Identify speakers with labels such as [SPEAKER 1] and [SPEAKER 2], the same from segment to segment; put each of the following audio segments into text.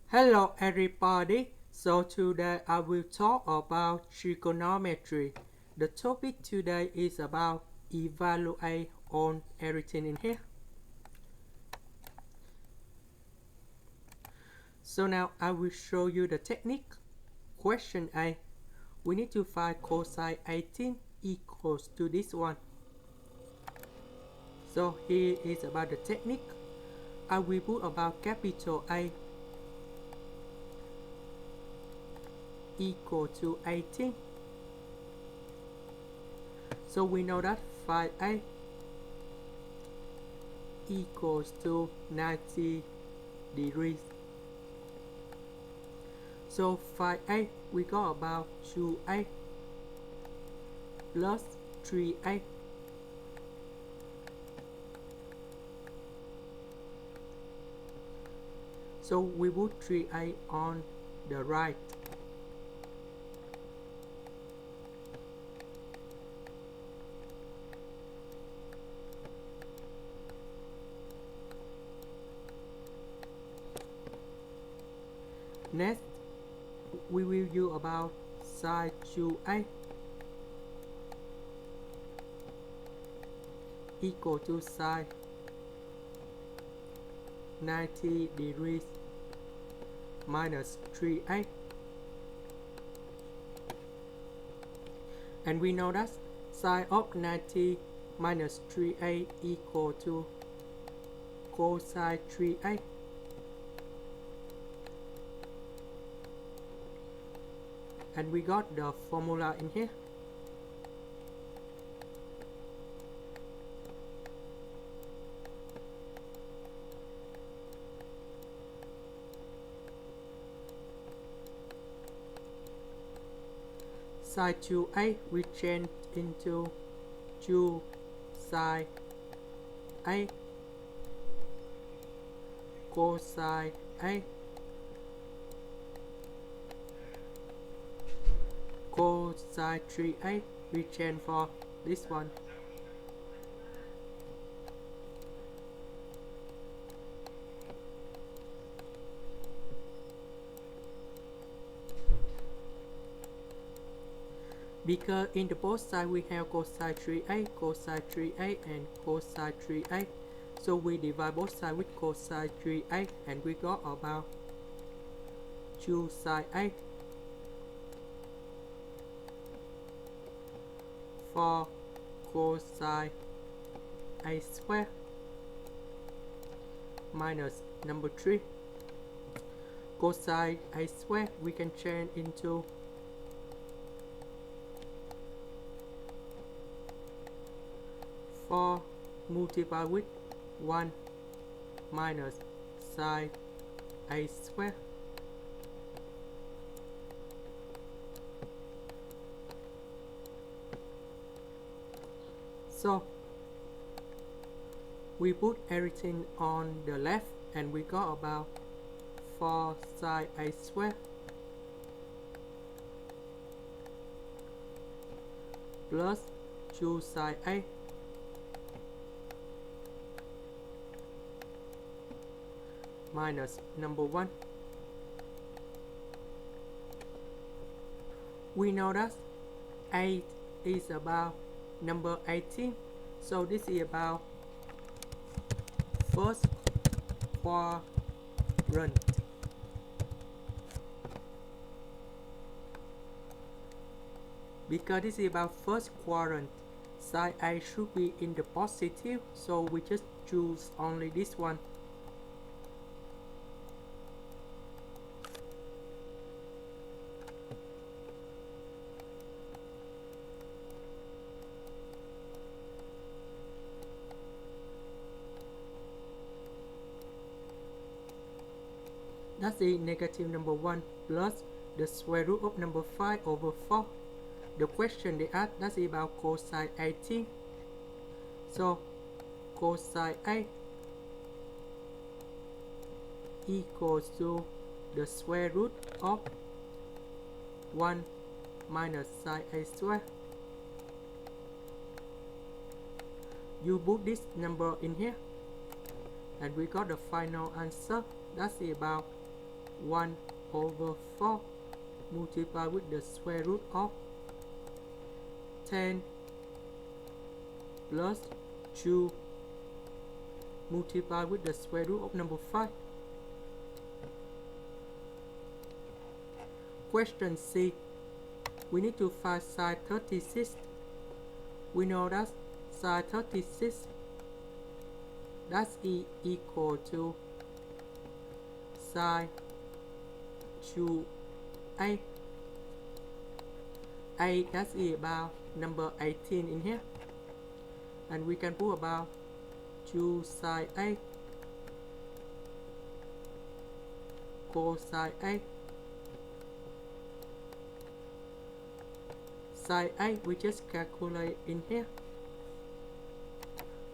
[SPEAKER 1] Hello everybody, so today I will talk about trigonometry. The topic today is about evaluate on everything in here. So now I will show you the technique. Question A. We need to find cosine 18 equals to this one. So here is about the technique. I will put about capital A equal to 18. So we know that phi A equals to 90 degrees. So phi A we got about 2A plus 3A. So we put 3A on the right. Next, we will use about sine 2A equal to sine 90 degrees minus 3A. And we know that sine of 90 minus 3A equal to cosine 3A. And we got the formula in here. Sine 2A we change into 2 sine A cosine A cosine 3A we change for this one. Because in the both side we have cosine 3A, and cosine 3A. So we divide both sides with cosine 3A and we got about 2 sine A for cosine A square minus number 3. Cosine A square we can change into 4 multiplied with 1 minus sine A square. So we put everything on the left and we got about 4 sine A square plus 2 sine A minus number 1. We know that 8 is about number 18. So this is about first quadrant. Because this is about first quadrant, side A should be in the positive, so we just choose only this one. That's the negative number 1 plus the square root of number 5 over 4. The question they ask, that's about cosine 18. So cosine A equals to the square root of 1 minus sine A square. You put this number in here and we got the final answer. That's about 1 over 4 multiplied with the square root of 10 plus 2 multiplied with the square root of number 5. Question C. We need to find sine 36. We know that sine 36 that's equal to sine 2a. A that's about number 18 in here, and we can put about 2 sine a cosine a. Sine a we just calculate in here.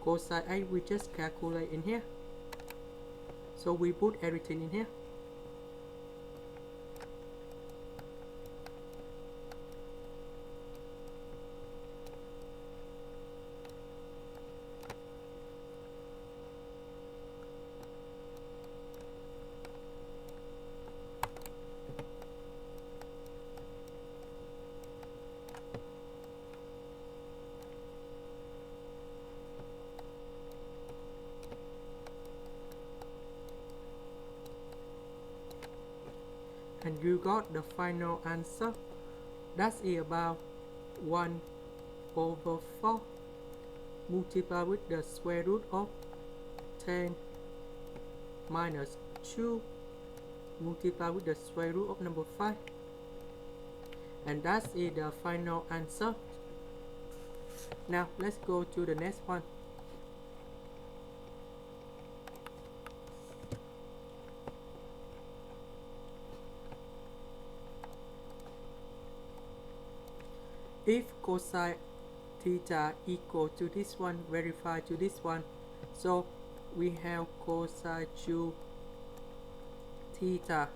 [SPEAKER 1] Cosine a we just calculate in here. So we put everything in here. And you got the final answer. That's about 1 over 4 multiplied with the square root of 10 minus 2 multiplied with the square root of number 5. And that's the final answer. Now let's go to the next one. If cosine theta equal to this one, verify to this one. So we have cosine 2 theta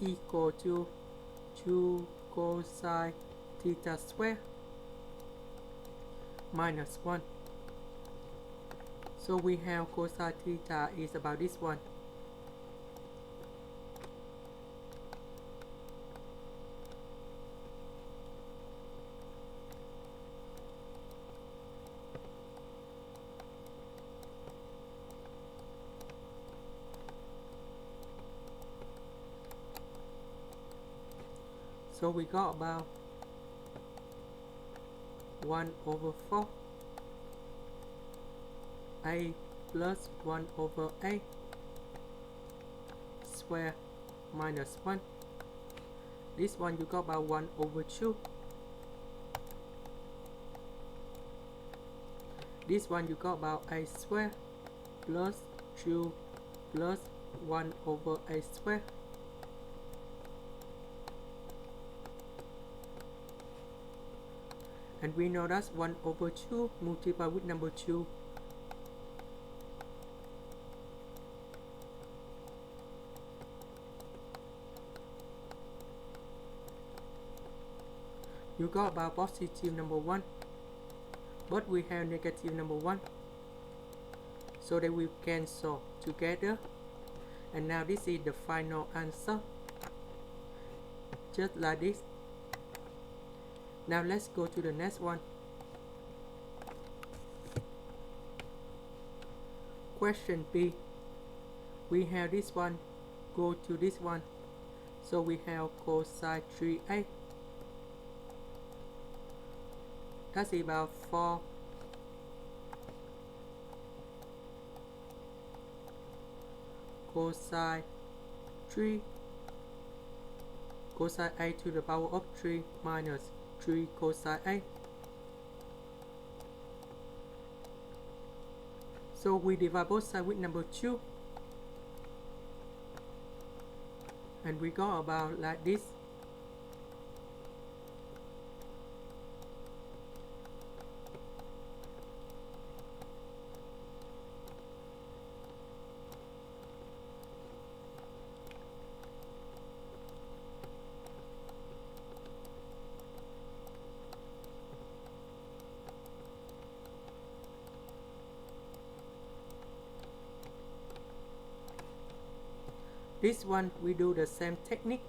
[SPEAKER 1] equal to 2 cosine theta square minus 1. So we have cosine theta is about this one. So we got about 1 over 4 a plus 1 over a square minus 1. This one you got about 1 over 2. This one you got about a square plus 2 plus 1 over a square. And we know that's 1 over 2 multiplied with number 2. You got about positive number 1, but we have negative number 1. So they will cancel together. And now this is the final answer. Just like this. Now let's go to the next one. Question B. We have this one, go to this one. So we have cosine 3a. That's about 4 cosine 3 cosine a to the power of 3 minus 3 cosine a. So we divide both sides with number 2. And we go about like this. This one we do the same technique.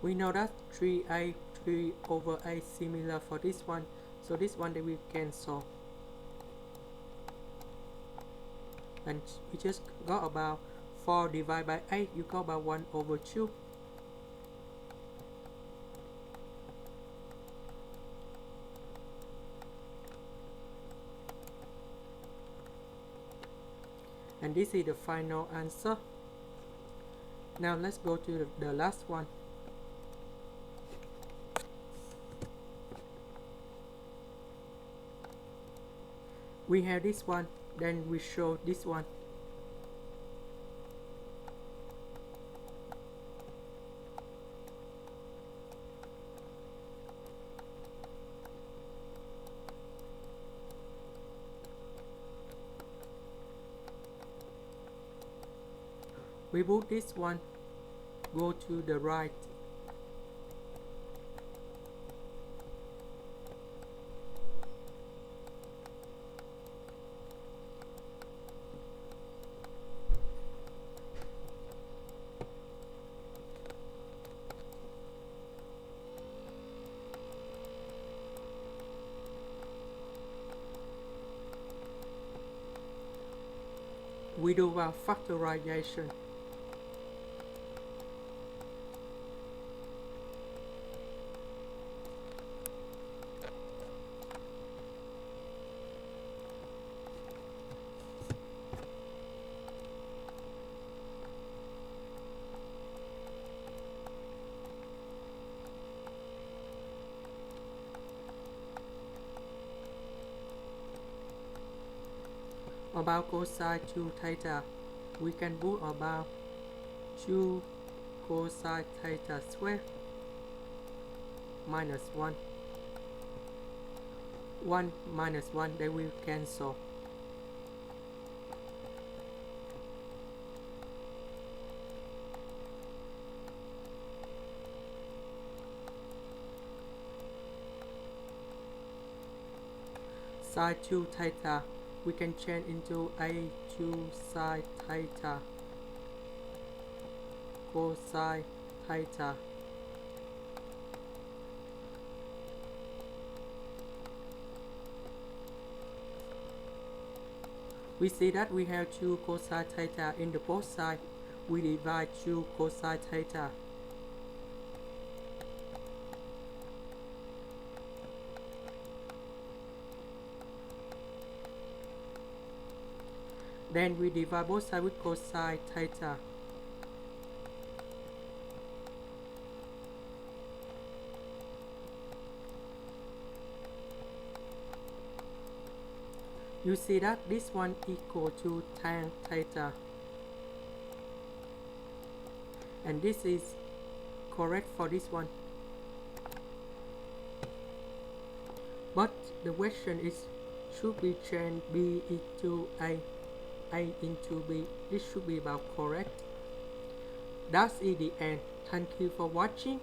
[SPEAKER 1] We know that 3a 3 over a similar for this one, so this one that we cancel, and we just got about 4 divided by 8, you got about 1 over 2. And this is the final answer. Now let's go to the last one. We have this one, then we show this one. We put this one, go to the right. We do our factorization. About cosine 2 theta, we can put about 2 cosine theta square minus 1. 1 minus 1, they will cancel. Sine 2 theta, we can change into a2 sine theta cosine theta. We see that we have 2 cosine theta in the both sides. We divide 2 cosine theta. Then we divide both sides with cosine theta. You see that this one equal to tan theta. And this is correct for this one. But the question is, should we change b into a into b? This should be about correct. That's the end. Thank you for watching.